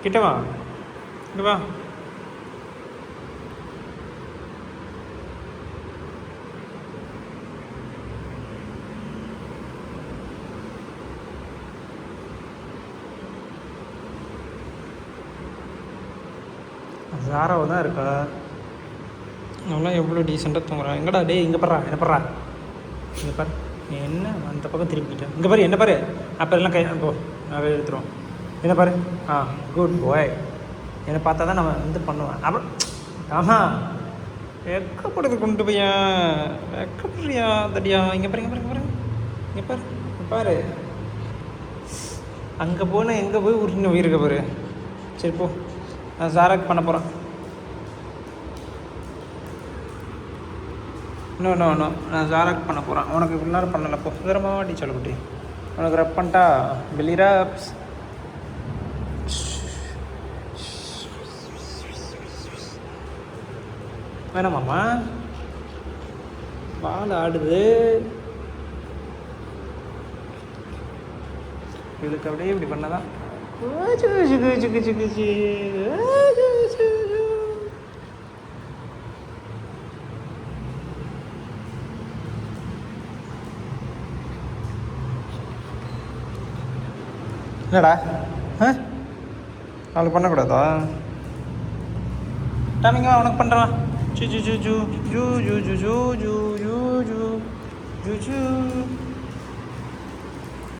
கிட்ட வா, இங்க வா. ஜாராவை தான் இருக்கா. அவெல்லாம் எவ்வளோ டீசெண்டாக தூங்குறான். எங்கடா டே, இங்கே படுறா, என்ன படுறா, இங்கே பாரு. என்ன அந்த பக்கம் திரும்பிக்கிட்டேன், இங்கே பாரு, என்ன பாரு. அப்போ எல்லாம் கை போ, நான் எடுத்துருவோம். என்ன பாரு. குட் பாய். என்னை பார்த்தா தான் நம்ம பண்ணுவேன். அப்புறம் ஆமாம், வெக்கப்படுது கொண்டு போய்யா, வெக்கப்படுறியா தடியா. இங்கே பாரு, இங்கே பாரு, இங்கே பாரு, இங்கே பாரு, இங்கே பாரு. அங்கே போனால் எங்கே போய் உருட்டின உயிருக்க பாரு. சரி போ, நான் ஜாராக் பண்ண போகிறேன். இன்னும் நான் ஜாராக் பண்ண போகிறேன். உனக்கு இவ்வளோ நேரம் பண்ணலை. போ சுதரமாக வாட்டி சொல்லக்குட்டி. உனக்கு ரப் பண்ணிட்டா பெல்லி ரப்ஸ். வேணாமாம்மா, பால் ஆடுது. இதுக்கு அப்படியே இப்படி பண்ணதான். என்னடா நாளைக்கு பண்ணக்கூடாதா? டாமிங்க உனக்கு பண்ணுறான். ஜூ ஜூ ஜூ ஜூ ஜூ ஜூ ஜூ ஜூ ஜூ ஜூ ஜூ ஜூ.